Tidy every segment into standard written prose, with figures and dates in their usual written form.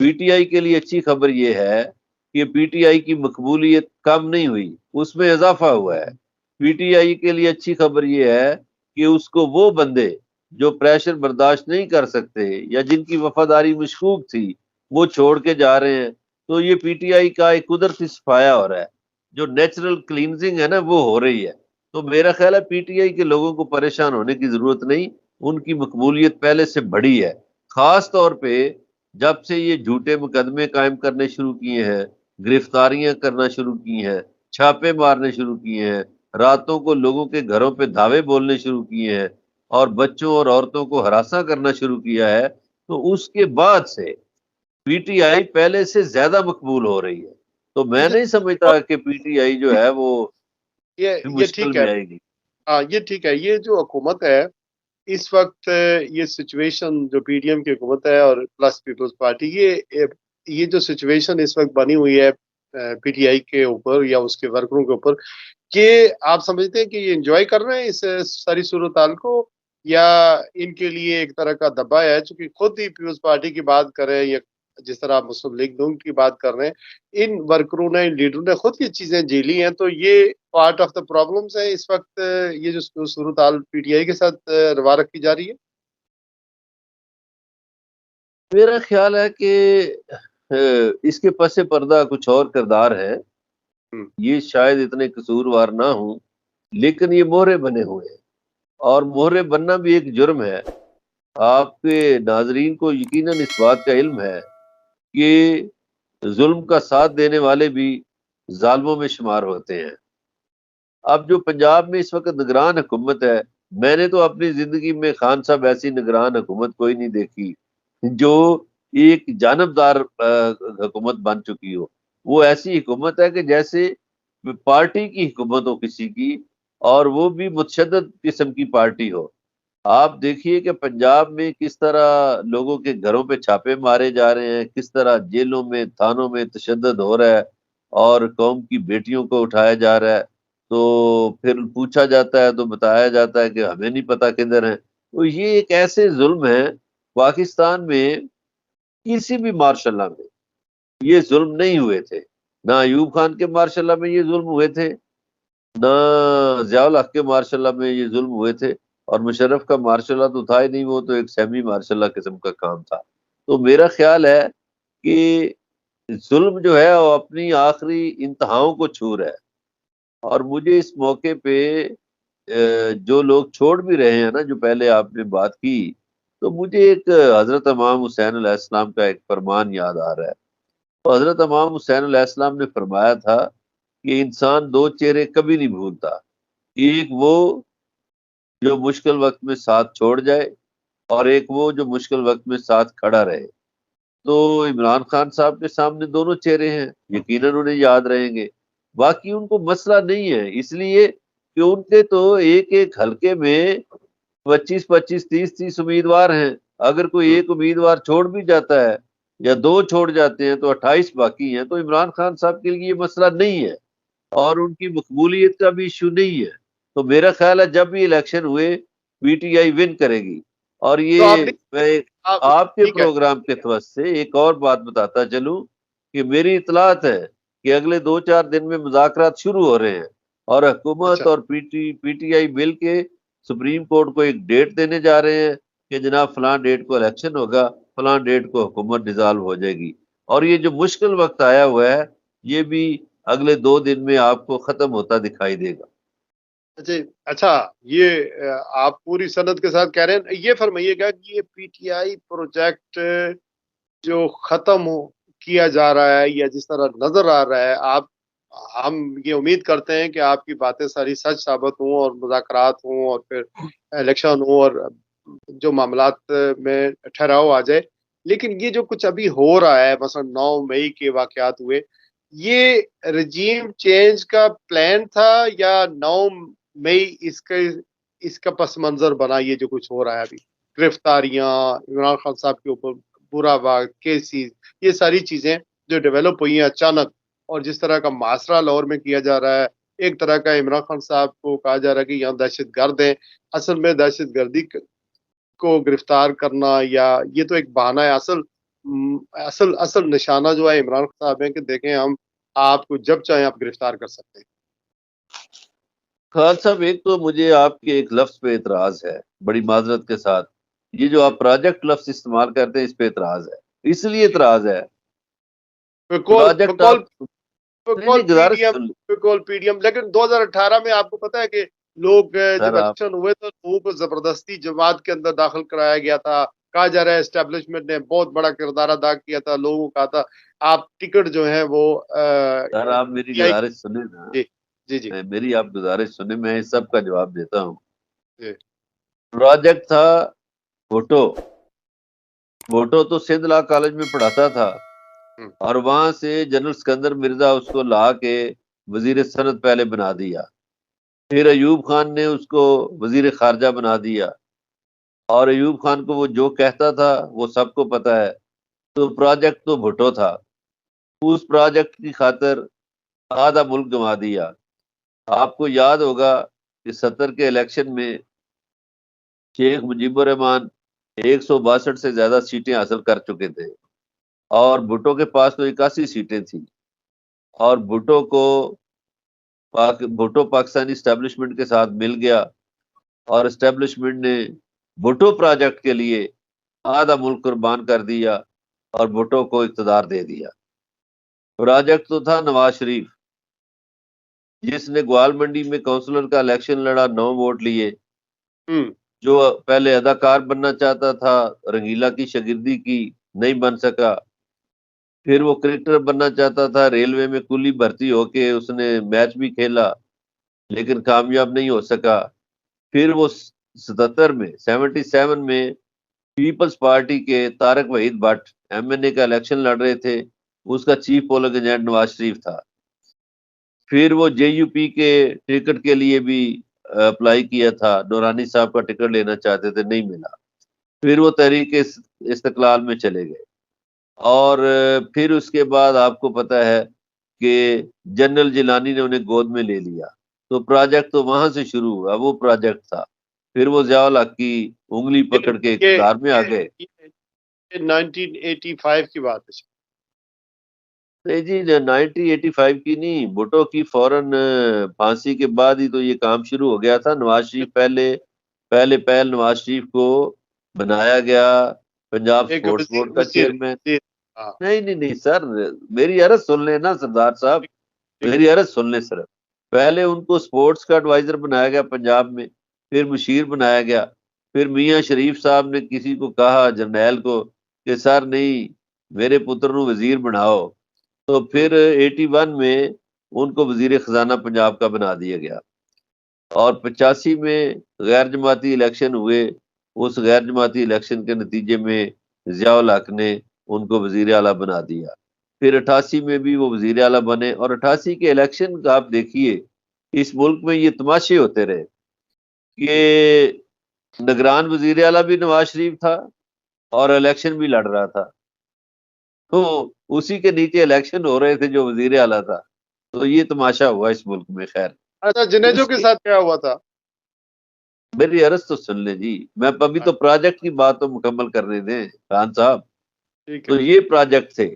P T I کے لیے اچھی خبر یہ ہے کہ پی ٹی آئی کی مقبولیت کم نہیں ہوئی، اس میں اضافہ ہوا ہے۔ پی ٹی آئی کے لیے اچھی خبر یہ ہے کہ اس کو وہ بندے جو پریشر برداشت نہیں کر سکتے یا جن کی وفاداری مشکوک تھی وہ چھوڑ کے جا رہے ہیں، تو یہ پی ٹی آئی کا ایک قدرتی صفایا ہو رہا ہے، جو نیچرل کلینزنگ ہے نا وہ ہو رہی ہے۔ تو میرا خیال ہے پی ٹی آئی کے لوگوں کو پریشان ہونے کی ضرورت نہیں، ان کی مقبولیت پہلے سے بڑھی ہے، خاص طور پہ جب سے یہ جھوٹے مقدمے قائم کرنے شروع کیے ہیں، گرفتاریاں کرنا شروع کی ہیں، چھاپے مارنے شروع کیے ہیں، راتوں کو لوگوں کے گھروں پہ دھاوے بولنے شروع کیے ہیں اور بچوں اور عورتوں کو ہراساں کرنا شروع کیا ہے، تو اس کے بعد سے پی ٹی آئی پہلے سے زیادہ مقبول ہو رہی ہے۔ تو میں نہیں سمجھتا کہ پی ٹی آئی جو ہے وہ یہ مشکل ٹھیک ہے، میں آئے گی۔ ہاں یہ ٹھیک ہے۔ یہ جو حکومت ہے اس وقت، یہ سچویشن جو پی ڈی ایم کی حکومت ہے اور پلس پیپلز پارٹی، یہ جو سچویشن اس وقت بنی ہوئی ہے پی ٹی آئی کے اوپر یا اس کے ورکروں کے اوپر، کہ آپ سمجھتے ہیں کہ یہ انجوائے کر رہے ہیں اس ساری صورتحال کو، یا ان کے لیے ایک طرح کا دبا ہے؟ چونکہ خود ہی پیپلز پارٹی کی بات کریں یا جس طرح آپ مسلم لیگ نون کی بات کر رہے ہیں، ان ورکروں نے، ان لیڈروں نے خود یہ چیزیں جھیلی ہیں، تو یہ پارٹ آف دا پرابلمس ہے اس وقت، یہ جو صورتحال پی ٹی آئی کے ساتھ روا رکھی جا رہی ہے۔ میرا خیال ہے کہ اس کے پس پردہ کچھ اور کردار ہے، ہم، یہ شاید اتنے قصوروار نہ ہوں، لیکن یہ مہرے بنے ہوئے ہیں اور مہرے بننا بھی ایک جرم ہے۔ آپ کے ناظرین کو یقیناً اس بات کا علم ہے کہ ظلم کا ساتھ دینے والے بھی ظالموں میں شمار ہوتے ہیں۔ اب جو پنجاب میں اس وقت نگران حکومت ہے، میں نے تو اپنی زندگی میں خان صاحب ایسی نگران حکومت کوئی نہیں دیکھی جو ایک جانبدار حکومت بن چکی ہو۔ وہ ایسی حکومت ہے کہ جیسے پارٹی کی حکومت ہو کسی کی، اور وہ بھی متشدد قسم کی پارٹی ہو۔ آپ دیکھیے کہ پنجاب میں کس طرح لوگوں کے گھروں پہ چھاپے مارے جا رہے ہیں، کس طرح جیلوں میں، تھانوں میں تشدد ہو رہا ہے اور قوم کی بیٹیوں کو اٹھایا جا رہا ہے، تو پھر پوچھا جاتا ہے تو بتایا جاتا ہے کہ ہمیں نہیں پتا کدھر ہیں۔ تو یہ ایک ایسے ظلم ہے، پاکستان میں کسی بھی مارشاء اللہ میں یہ ظلم نہیں ہوئے تھے، نہ ایوب خان کے مارشاء اللہ میں یہ ظلم ہوئے تھے، نہ ضیاء الحق کے مارشاء اللہ میں یہ ظلم ہوئے تھے، اور مشرف کا مارشاء اللہ تو تھا ہی نہیں، وہ تو ایک سیمی مارشاء اللہ قسم کا کام تھا۔ تو میرا خیال ہے کہ ظلم جو ہے وہ اپنی آخری انتہاؤں کو چھو رہا ہے، اور مجھے اس موقع پہ جو لوگ چھوڑ بھی رہے ہیں نا، جو پہلے آپ نے بات کی، تو مجھے ایک حضرت امام حسین علیہ السلام کا ایک فرمان یاد آ رہا ہے۔ تو حضرت امام حسین علیہ السلام نے فرمایا تھا کہ انسان دو چہرے کبھی نہیں بھولتا، ایک وہ جو مشکل وقت میں ساتھ چھوڑ جائے، اور ایک وہ جو مشکل وقت میں ساتھ کھڑا رہے۔ تو عمران خان صاحب کے سامنے دونوں چہرے ہیں، یقیناً انہیں یاد رہیں گے۔ باقی ان کو مسئلہ نہیں ہے، اس لیے کہ ان کے تو ایک ایک حلقے میں 25 30 امیدوار ہیں۔ اگر کوئی ایک امیدوار چھوڑ بھی جاتا ہے یا دو چھوڑ جاتے ہیں تو 28 باقی ہیں۔ تو عمران خان صاحب کے لیے یہ مسئلہ نہیں ہے اور ان کی مقبولیت کا بھی ایشو نہیں ہے۔ تو میرا خیال ہے جب بھی الیکشن ہوئے پی ٹی آئی ون کرے گی۔ اور تو آپ یہ نے میں آپ کے ٹھیک ہے، پروگرام کے توسط سے ایک اور بات بتاتا چلوں کہ میری اطلاعات ہے کہ اگلے 2 4 دن میں مذاکرات شروع ہو رہے ہیں، اور اچھا، حکومت اور پی ٹی آئی مل کے سپریم کورٹ کو ایک ڈیٹ دینے جا رہے ہیں کہ جناب فلاں ڈیٹ کو الیکشن ہوگا، فلاں ڈیٹ کو حکومت ڈیزالو ہو جائے گی، اور یہ جو مشکل وقت آیا ہوا ہے یہ بھی اگلے 2 دن میں آپ کو ختم ہوتا دکھائی دے گا۔ اچھا، یہ آپ پوری سند کے ساتھ کہہ رہے ہیں۔ یہ فرمائیے گا کہ یہ پی ٹی آئی پروجیکٹ جو ختم کیا جا رہا ہے یا جس طرح نظر آ رہا ہے، ہم یہ امید کرتے ہیں کہ آپ کی باتیں ساری سچ ثابت ہوں اور مذاکرات ہوں اور پھر الیکشن ہوں اور جو معاملات میں ٹھہراؤ آ جائے، لیکن یہ جو کچھ ابھی ہو رہا ہے، مثلا 9 مئی کے واقعات ہوئے، یہ رجیم چینج کا پلان تھا یا 9 مئی اس کا پس منظر بنا؟ یہ جو کچھ ہو رہا ہے ابھی، گرفتاریاں، عمران خان صاحب کے اوپر برا وقت، کیسز، یہ ساری چیزیں جو ڈیولپ ہوئی ہیں اچانک، اور جس طرح کا محاصرہ لاہور میں کیا جا رہا ہے، ایک طرح کا عمران خان صاحب کو کہا جا رہا ہے کہ یہاں دہشت گرد ہیں، اصل میں دہشت گردی کو گرفتار کرنا، یا یہ تو ایک بہانہ ہے، اصل اصل نشانہ جو ہے عمران صاحب ہے کہ دیکھیں ہم آپ کو جب چاہیں آپ گرفتار کر سکتے ہیں. خان صاحب ایک تو مجھے آپ کے ایک لفظ پہ اعتراض ہے بڑی معذرت کے ساتھ. یہ جو آپ پروجیکٹ لفظ استعمال کرتے ہیں اس پہ اعتراض ہے. اس لیے اعتراض ہے پروجیکٹ آپ نہیں نہیں گزارش سن پی ڈی ایم لیکن 2018 میں آپ کو پتا ہے کہ لوگ سر جب آپ الیکشن ہوئے تو لوگوں کو زبردستی جماعت کے اندر داخل کرایا گیا تھا. کہا جا رہا ہے اسٹیبلشمنٹ نے بہت بڑا کردار ادا کیا تھا. لوگوں کا تھا آپ ٹکٹ جو ہے وہ سر آپ میری پی آئی. گزارش سنیں نا. جی جی جی میری آپ گزارش سنیں میں اس سب کا جواب دیتا ہوں. جی پروجیکٹ تھا بھٹو. بھٹو تو سندھ لا کالج میں پڑھاتا تھا ہم، اور وہاں سے جنرل سکندر مرزا اس کو لا کے وزیر صنعت پہلے بنا دیا. پھر ایوب خان نے اس کو وزیر خارجہ بنا دیا اور ایوب خان کو وہ جو کہتا تھا وہ سب کو پتا ہے. تو پروجیکٹ تو بھٹو تھا. اس پروجیکٹ کی خاطر آدھا ملک گنوا دیا. آپ کو یاد ہوگا کہ 70 کے الیکشن میں شیخ مجیب الرحمان 162 سے زیادہ سیٹیں حاصل کر چکے تھے اور بھٹو کے پاس تو 81 سیٹیں تھیں. اور بھٹو پاکستانی اسٹیبلشمنٹ کے ساتھ مل گیا اور اسٹیبلشمنٹ نے بھٹو پروجیکٹ کے لیے آدھا ملک قربان کر دیا اور بھٹو کو اقتدار دے دیا. پروجیکٹ تو تھا نواز شریف جس نے گوال منڈی میں کونسلر کا الیکشن لڑا 9 ووٹ لیے. ہم، جو پہلے اداکار بننا چاہتا تھا رنگیلا کی شاگردی کی نہیں بن سکا. پھر وہ کرکٹر بننا چاہتا تھا ریلوے میں کلی بھرتی ہو کے اس نے میچ بھی کھیلا لیکن کامیاب نہیں ہو سکا. پھر وہ 77 میں پیپلز پارٹی کے Tariq Waheed Butt M N A کا الیکشن لڑ رہے تھے. اس کا chief polling agent Nawaz Sharif تھا. پھر وہ جے یو پی کے ٹکٹ کے لیے بھی اپلائی کیا تھا. نورانی صاحب کا ٹکٹ لینا چاہتے تھے نہیں ملا. پھر وہ تحریک استقلال میں چلے گئے اور پھر اس کے بعد آپ کو پتا ہے کہ جنرل جیلانی نے انہیں گود میں لے لیا. تو پروجیکٹ تو وہاں سے شروع ہوا. وہ پروجیکٹ تھا. پھر وہ ضیاء الحق کی انگلی پکڑ کے اقتدار میں آ گئے. 1985 کی بات ہے. نہیں جی 1985 کی نہیں. بھٹو کی فوراً پھانسی کے بعد ہی تو یہ کام شروع ہو گیا تھا. نواز شریف پہل نواز شریف کو بنایا گیا پنجاب ایک سپورٹس بورڈ کا وزیر چیئرمین. ہاں نہیں سر میری عرض سن لیں نا سردار صاحب. میری عرض سن لیں سر. پہلے ان کو سپورٹس کا ایڈوائزر بنایا گیا پنجاب میں. پھر مشیر بنایا گیا. پھر میاں شریف صاحب نے کسی کو کہا جرنیل کو کہ سر نہیں میرے پتر نو وزیر بناؤ. تو پھر 81 میں ان کو وزیر خزانہ پنجاب کا بنا دیا گیا اور 85 میں غیر جماعتی الیکشن ہوئے. اس غیر جماعتی الیکشن کے نتیجے میں ضیاء الحق نے ان کو وزیر اعلیٰ بنا دیا. پھر 88 میں بھی وہ وزیر اعلیٰ بنے اور 88 کے الیکشن کا آپ دیکھیے اس ملک میں یہ تماشے ہوتے رہے کہ نگران وزیر اعلیٰ بھی نواز شریف تھا اور الیکشن بھی لڑ رہا تھا. تو اسی کے نیچے الیکشن ہو رہے تھے جو وزیر اعلیٰ تھا. تو یہ تماشا ہوا اس ملک میں. خیر اچھا جنیجو کے ساتھ کیا ہوا تھا؟ میری عرض تو سن لیں جی. میں ابھی تو پروجیکٹ کی بات تو مکمل کرنے دیں خان صاحب. ٹھیک ہے. تو یہ پروجیکٹ تھے.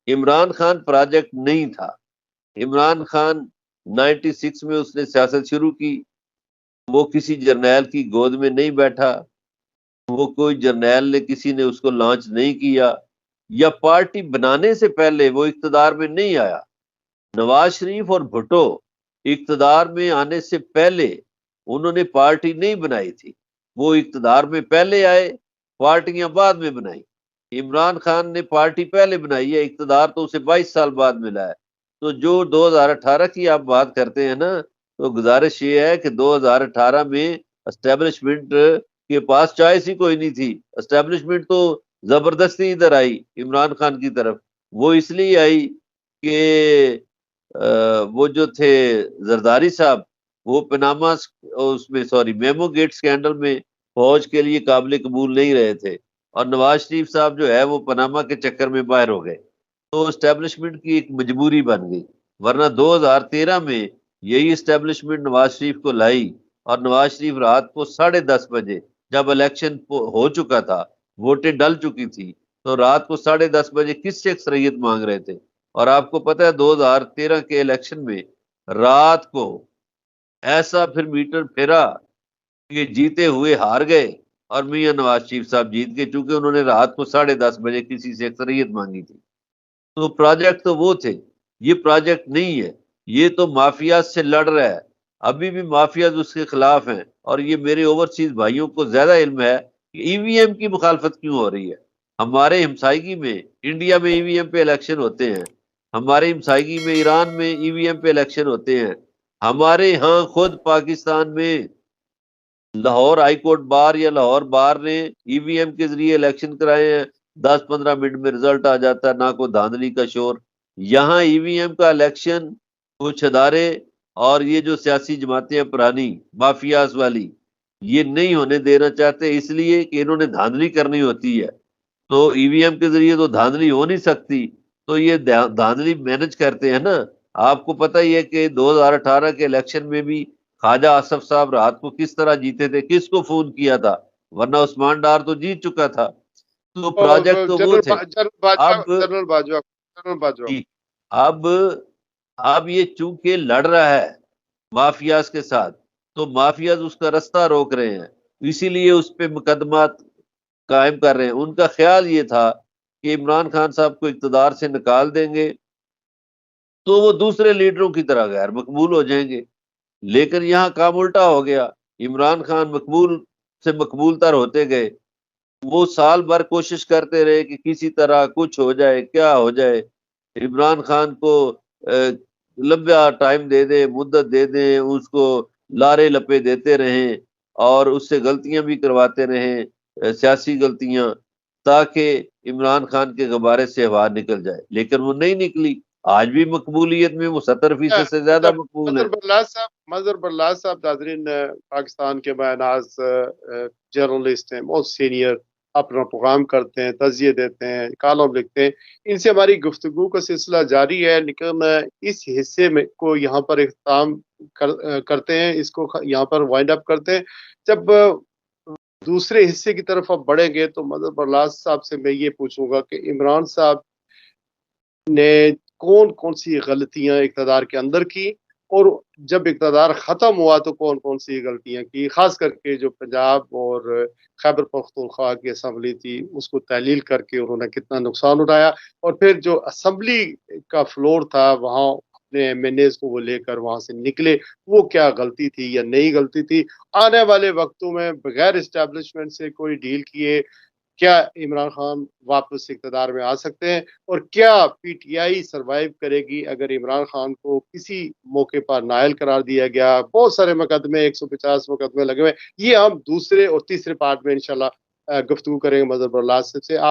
عمران خان پروجیکٹ نہیں تھا. عمران خان 96 میں اس نے سیاست شروع کی. وہ کسی جرنیل کی گود میں نہیں بیٹھا. وہ کوئی جرنیل نے کسی نے اس کو لانچ نہیں کیا یا پارٹی بنانے سے پہلے وہ اقتدار میں نہیں آیا. نواز شریف اور بھٹو اقتدار میں آنے سے پہلے انہوں نے پارٹی نہیں بنائی تھی. وہ اقتدار میں پہلے آئے پارٹیاں بعد میں بنائی. عمران خان نے پارٹی پہلے بنائی ہے. اقتدار تو اسے 22 سال بعد ملا ہے. تو جو 2018 کی آپ بات کرتے ہیں نا تو گزارش یہ ہے کہ 2018 میں اسٹیبلشمنٹ کے پاس چوائس ہی کوئی نہیں تھی. اسٹیبلشمنٹ تو زبردستی ادھر آئی عمران خان کی طرف. وہ اس لیے آئی کہ وہ جو تھے زرداری صاحب وہ پناما اس میں میمو گیٹ سکینڈل میں فوج کے لیے قابل قبول نہیں رہے تھے اور نواز شریف صاحب جو ہے وہ پناما کے چکر میں باہر ہو گئے. تو اسٹیبلشمنٹ کی ایک مجبوری بن گئی. ورنہ 2013 میں یہی اسٹیبلشمنٹ نواز شریف کو لائی اور نواز شریف رات کو 10:30 بجے جب الیکشن ہو چکا تھا ووٹیں ڈل چکی تھی تو رات کو 10:30 بجے کس سے اکثریت مانگ رہے تھے؟ اور آپ کو پتہ ہے 2013 کے الیکشن میں رات کو ایسا پھر میٹر پھیرا کہ جیتے ہوئے ہار گئے اور میاں نواز شریف صاحب جیت گئے، چونکہ انہوں نے رات کو 10:30 بجے کسی سے اکثریت مانگی تھی۔ تو پروجیکٹ تو وہ تھے، یہ پروجیکٹ نہیں ہے، یہ تو مافیاز سے لڑ رہا ہے، ابھی بھی مافیاز اس کے خلاف ہیں۔ اور یہ میرے اوورسیز بھائیوں کو زیادہ علم ہے کہ ای وی ایم کی مخالفت کیوں ہو رہی ہے۔ ہمارے ہمسائیگی میں انڈیا میں ای وی ایم پہ الیکشن ہوتے ہیں، ہمارے ہمسائیگی میں ایران میں ای وی ایم پہ الیکشن ہوتے ہیں، ہمارے ہاں خود پاکستان میں لاہور ہائی کورٹ بار یا لاہور بار نے ای وی ایم کے ذریعے الیکشن کرائے ہیں، 10-15 منٹ میں رزلٹ آ جاتا ہے، نہ کوئی دھاندلی کا شور۔ یہاں ای وی ایم کا الیکشن کچھ ادارے اور یہ جو سیاسی جماعتیں ہیں پرانی مافیاز والی، یہ نہیں ہونے دینا چاہتے، اس لیے کہ انہوں نے دھاندلی کرنی ہوتی ہے، تو ای وی ایم کے ذریعے تو دھاندلی ہو نہیں سکتی، تو یہ دھاندلی مینج کرتے ہیں نا۔ آپ کو پتہ ہی ہے کہ 2018 کے الیکشن میں بھی خواجہ آصف صاحب رات کو کس طرح جیتے تھے، کس کو فون کیا تھا، ورنہ عثمان ڈار تو جیت چکا تھا۔ تو پروجیکٹ تو وہ تھے۔ اب جنرل باجوہ جی، اب اب یہ چونکہ لڑ رہا ہے مافیاز کے ساتھ، تو مافیاز اس کا رستہ روک رہے ہیں، اسی لیے اس پہ مقدمات قائم کر رہے ہیں۔ ان کا خیال یہ تھا کہ عمران خان صاحب کو اقتدار سے نکال دیں گے تو وہ دوسرے لیڈروں کی طرح غیر مقبول ہو جائیں گے، لیکن یہاں کام الٹا ہو گیا۔ عمران خان مقبول سے مقبول تر ہوتے گئے، وہ سال بھر کوشش کرتے رہے کہ کسی طرح کچھ ہو جائے، کیا ہو جائے، عمران خان کو لمبا ٹائم دے دیں، مدت دے دیں، اس کو لارے لپے دیتے رہیں اور اس سے غلطیاں بھی کرواتے رہیں، سیاسی غلطیاں، تاکہ عمران خان کے غبارے سے ہوا نکل جائے، لیکن وہ نہیں نکلی۔ آج بھی مقبولیت میں وہ 70% سے زیادہ مقبول ہیں۔ مظہر برلاس صاحب ناظرین پاکستان کے معناز جرنلسٹ ہیں، بہت سینئر، اپنا پروگرام کرتے ہیں، تجزیے دیتے ہیں، کالم لکھتے ہیں، ان سے ہماری گفتگو کا سلسلہ جاری ہے، لیکن اس حصے میں کو یہاں پر اختتام کرتے ہیں، اس کو یہاں پر وائنڈ اپ کرتے ہیں۔ جب دوسرے حصے کی طرف اب بڑھیں گے تو مظہر برلاس صاحب سے میں یہ پوچھوں گا کہ عمران صاحب نے کون کون سی غلطیاں اقتدار کے اندر کی، اور جب اقتدار ختم ہوا تو کون کون سی غلطیاں کی، خاص کر کے جو پنجاب اور خیبر پختونخوا کی اسمبلی تھی اس کو تحلیل کر کے انہوں نے کتنا نقصان اٹھایا، اور پھر جو اسمبلی کا فلور تھا وہاں اپنے ایم این ایز کو وہ لے کر وہاں سے نکلے، وہ کیا غلطی تھی یا نہیں غلطی تھی۔ آنے والے وقتوں میں بغیر اسٹیبلشمنٹ سے کوئی ڈیل کیے کیا عمران خان واپس اقتدار میں آ سکتے ہیں، اور کیا پی ٹی آئی سروائیو کرے گی اگر عمران خان کو کسی موقع پر نائل قرار دیا گیا؟ بہت سارے مقدمے، 150 مقدمے لگے ہوئے، یہ ہم دوسرے اور تیسرے پارٹ میں انشاءاللہ گفتگو کریں گے مظہر برلاس سے۔